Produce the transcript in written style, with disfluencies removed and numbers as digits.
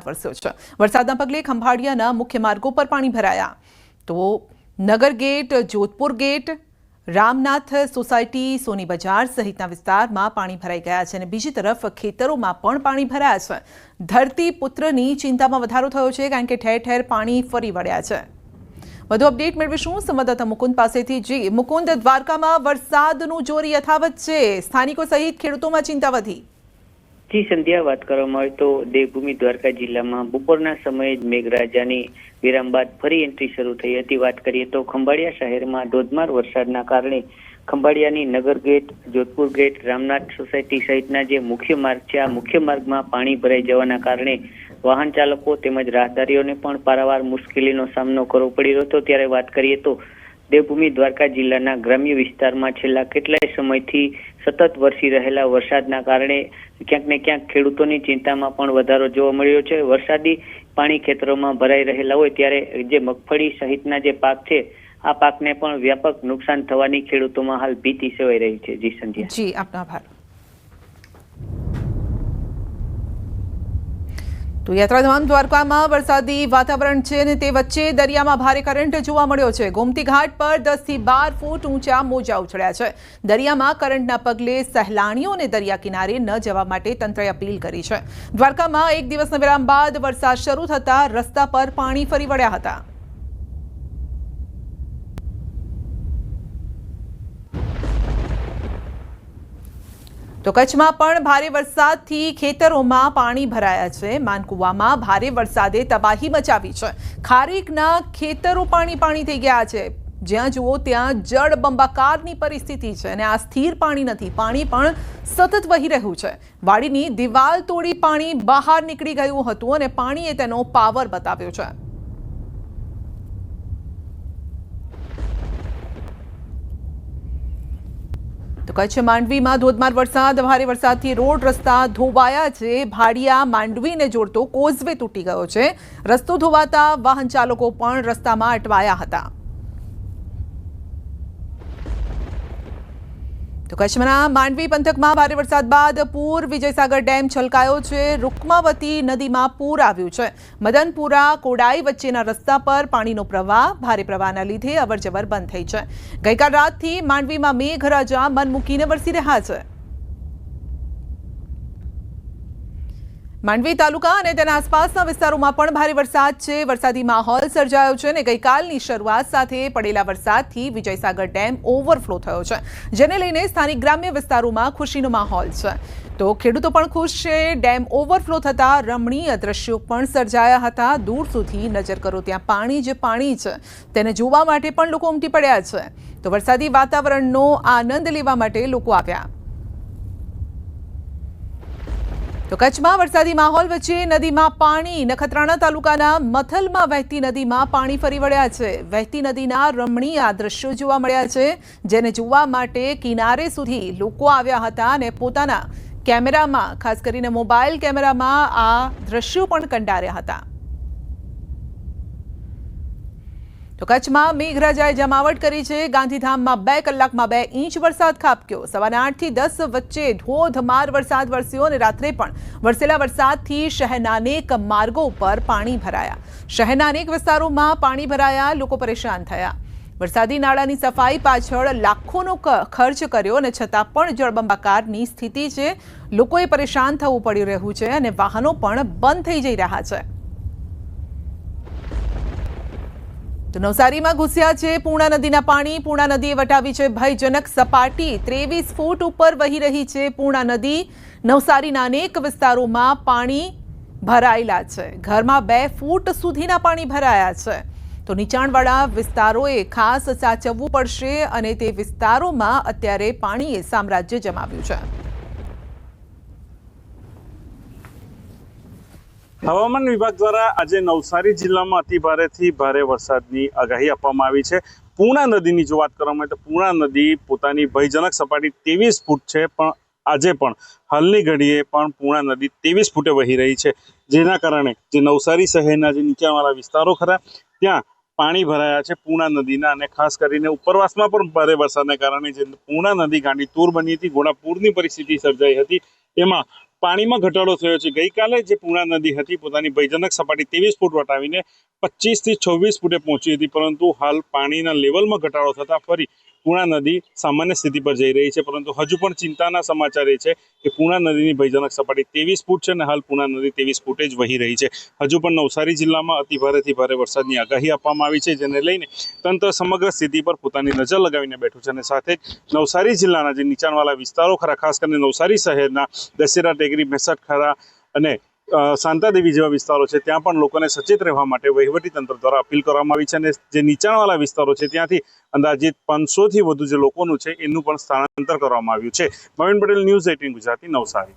વરસ્યો છે। વરસાદના પગલે ખંભાળિયાના મુખ્ય માર્ગો પર પાણી ભરાયા તો Nagar gate, Jodhpur gate, Ramnath society, Soni Bazar સહિતના વિસ્તારમાં પાણી ભરાઈ ગયા છે અને બીજી તરફ ખેતરોમાં પણ પાણી ભરાયા છે। ધરતીપુત્રની ચિંતામાં વધારો થયો છે કારણ કે ઠેર ઠેર પાણી ફરી વળ્યા છે। વધુ અપડેટ મેળવીશું સંવાદદાતા મુકુંદ પાસેથી। જી મુકુંદ, દ્વારકામાં વરસાદનું જોર યથાવત છે, સ્થાનિકો સહિત ખેડૂતોમાં ચિંતા વધી। જી સંધ્યા, વાત કરવામાં આવે તો દેવભૂમિ દ્વારકા જિલ્લામાં બપોરના સમયે જ મેઘરાજાની વિરામ બાદ ફરી એન્ટ્રી શરૂ થઈ હતી। વાત કરીએ તો ખંભાળિયા શહેરમાં ધોધમાર વરસાદના કારણે ખંભાળિયાની નગર gate, Jodhpur gate, Ramnath society સહિતના જે મુખ્ય માર્ગ છે આ મુખ્ય માર્ગમાં પાણી ભરાઈ જવાના કારણે વાહન ચાલકો તેમજ રાહદારીઓને પણ પારાવાર મુશ્કેલીનો સામનો કરવો પડી રહ્યો હતો। ત્યારે વાત કરીએ તો દેવભૂમિ દ્વારકા જિલ્લાના ગ્રામ્ય વિસ્તારમાં છેલ્લા કેટલાય સમયથી સતત વરસી રહેલા વરસાદના કારણે ક્યાંક ને ક્યાંક ખેડૂતોની ચિંતામાં પણ વધારો જોવા મળ્યો છે। વરસાદી પાણી ખેતરોમાં ભરાઈ રહેલા હોય ત્યારે જે મગફળી સહિતના જે પાક છે આ પાકને પણ વ્યાપક નુકસાન થવાની ખેડૂતોમાં હાલ ભીતિ સેવાઈ રહી છે। જી સંધ્યા। જી, આપનો આભાર। તો યાત્રાધામ દ્વારકામાં વરસાદી વાતાવરણ છે અને તે વચ્ચે દરિયામાં ભારે કરંટ જોવા મળ્યો છે। ગોમતી ઘાટ પર 10 થી 12 ફૂટ ઊંચા મોજા ઉછળ્યા છે। દરિયામાં કરંટના પગલે સહેલાણીઓને દરિયા કિનારે ન જવા માટે તંત્રએ અપીલ કરી છે। દ્વારકામાં એક દિવસના વિરામ બાદ વરસાદ શરૂ થતા રસ્તા પર પાણી ફરી વળ્યા હતા। તો કચ્છમાં પણ ભારે વરસાદથી ખેતરોમાં પાણી ભરાયા છે। માનકુવામાં ભારે વરસાદે તબાહી મચાવી છે। ખારીકના ખેતરો પાણી થઈ ગયા છે। જ્યાં જુઓ ત્યાં જળબંબાકારની પરિસ્થિતિ છે અને આ સ્થિર પાણી નથી, પાણી પણ સતત વહી રહ્યું છે। વાડીની દિવાલ તોડી પાણી બહાર નીકળી ગયું હતું અને પાણીએ તેનો પાવર બતાવ્યો છે। તો કચ્છ માંડવીમાં ધોધમાર વરસાદ, ભારે વરસાદથી રોડ રસ્તા ધોવાયા છે। ભાડિયા માંડવીને જોડતો કોઝવે તૂટી ગયો છે। રસ્તો ધોવાતા વાહન ચાલકો પણ રસ્તામાં અટવાયા હતા। તો કચ્છના માંડવી પંથકમાં ભારે વરસાદ બાદ પૂર, વિજયસાગર ડેમ છલકાયો છે। રૂકમાવતી નદીમાં પૂર આવ્યું છે। મદનપુરા કોડાઈ વચ્ચેના રસ્તા પર પાણીનો પ્રવાહ, ભારે પ્રવાહના લીધે અવરજવર બંધ થઈ છે। ગઈકાલ રાતથી માંડવીમાં મેઘરાજા મન મૂકીને વરસી રહ્યા છે। માંડવી તાલુકા અને તેના આસપાસના વિસ્તારોમાં પણ ભારે વરસાદ છે। વરસાદી માહોલ સર્જાયો છે અને ગઈકાલની શરૂઆત સાથે પડેલા વરસાદથી વિજયસાગર ડેમ ઓવરફ્લો થયો છે, જેને લઈને સ્થાનિક ગ્રામ્ય વિસ્તારોમાં ખુશીનો માહોલ છે। તો ખેડૂતો પણ ખુશ છે। ડેમ ઓવરફ્લો થતા રમણીય દ્રશ્યો પણ સર્જાયા હતા। દૂર સુધી નજર કરો ત્યાં પાણી જ પાણી છે, તેને જોવા માટે પણ લોકો ઉમટી પડ્યા છે। તો વરસાદી વાતાવરણનો આનંદ લેવા માટે લોકો આવ્યા। તો કચ્છમાં વરસાદી માહોલ વચ્ચે નદીમાં પાણી, નખત્રાણા તાલુકાના મથલમાં વહેતી નદીમાં પાણી ફરી વળ્યા છે। વહેતી નદીના રમણીય દ્રશ્યો જોવા મળ્યા છે, જેને જોવા માટે કિનારે સુધી લોકો આવ્યા હતા અને પોતાના કેમેરામાં, ખાસ કરીને મોબાઈલ કેમેરામાં આ દ્રશ્યો પણ કંડાર્યા હતા। તો કચ્છમાં મેઘરાજાએ જમાવટ કરી છે। ગાંધીધામમાં 2 કલાકમાં 2 ઇંચ વરસાદ ખાબક્યો। સવારના 8 થી 10 વચ્ચે ધોધમાર વરસાદ વરસ્યો અને રાત્રે પણ વરસેલા વરસાદથી શહેરના અનેક માર્ગો પર પાણી ભરાયા। શહેરના અનેક વિસ્તારોમાં પાણી ભરાયા, લોકો પરેશાન થયા। વરસાદી નાળાની સફાઈ પાછળ લાખોનો ખર્ચ કર્યો અને છતાં પણ જળબંબાકારની સ્થિતિ છે। લોકોએ પરેશાન થવું પડી રહ્યું છે અને વાહનો પણ બંધ થઈ જઈ રહ્યા છે। તો નવસારીમાં ઘૂસ્યા છે પૂર્ણા નદીના પાણી। પૂર્ણા નદીએ વટાવી છે ભયજનક સપાટી। 23 ફૂટ ઉપર વહી રહી છે પૂર્ણા નદી। નવસારીના અનેક વિસ્તારોમાં પાણી ભરાયેલા છે। ઘરમાં 2 ફૂટ સુધીના પાણી ભરાયા છે। તો નીચાણવાળા વિસ્તારોએ ખાસ સાચવવું પડશે અને તે વિસ્તારોમાં અત્યારે પાણીએ સામ્રાજ્ય જમાવ્યું છે। હવામાન વિભાગ દ્વારા આજે નવસારી જિલ્લામાં અતિ ભારેથી ભારે વરસાદની આગાહી આપવામાં આવી છે। પૂર્ણા નદીની જો વાત કરવામાં આવે તો પૂર્ણા નદી પોતાની ભયજનક સપાટી 23 ફૂટ છે, પણ આજે પણ હાલની ઘડીએ પણ પૂર્ણા નદી 23 ફૂટે વહી રહી છે, જેના કારણે જે નવસારી શહેરના જે નીચાણવાળા વિસ્તારો ખરા ત્યાં પાણી ભરાયા છે પૂર્ણા નદીના। અને ખાસ કરીને ઉપરવાસમાં પણ ભારે વરસાદને કારણે જે પૂર્ણા નદી ગાંડીતુર બની હતી, ઘોડાપૂરની પરિસ્થિતિ સર્જાઈ હતી, એમાં પાણીમાં ઘટાડો થયો છે. ગઈકાલે જે પૂર્ણા નદી હતી પોતાની ભયજનક સપાટી 23 ફૂટ વટાવીને 25 થી 26 ફૂટે પહોંચી હતી, પરંતુ હાલ પાણીના લેવલમાં ઘટાડો થતા ફરી પૂર્ણા નદી સામાન્ય સ્થિતિ પર જઈ રહી છે. પરંતુ હજુ પણ ચિંતાના સમાચાર એ છે કે પૂર્ણા નદીની ભયજનક સપાટી 23 ફૂટ છે અને હાલ પૂર્ણા નદી 23 ફૂટે જ વહી રહી છે. હજુ પણ નવસારી જિલ્લામાં અતિ ભારેથી ભારે વરસાદની આગાહી આપવામાં આવી છે, જેને લઈને તંત્ર સમગ્ર સ્થિતિ પર પોતાની નજર લગાવીને બેઠું છે. અને સાથે જ નવસારી જિલ્લાના જે નીચાણવાળા વિસ્તારો ખરા, ખાસ કરીને નવસારી શહેરના દશેરા, ટેકરી, મેસટ ખરા અને શાંતાદેવી જેવા વિસ્તારો છે, ત્યાં પણ લોકોને સચેત રહેવા માટે વહીવટીતંત્ર દ્વારા અપીલ કરવામાં આવી છે. અને જે નીચાણવાળા વિસ્તારો છે ત્યાંથી અંદાજિત 500 થી વધુ જે લોકોનું છે એનું પણ સ્થળાંતર કરવામાં આવ્યું છે. મવીન પટેલ, ન્યૂઝ 18 ગુજરાતી, નવસારી.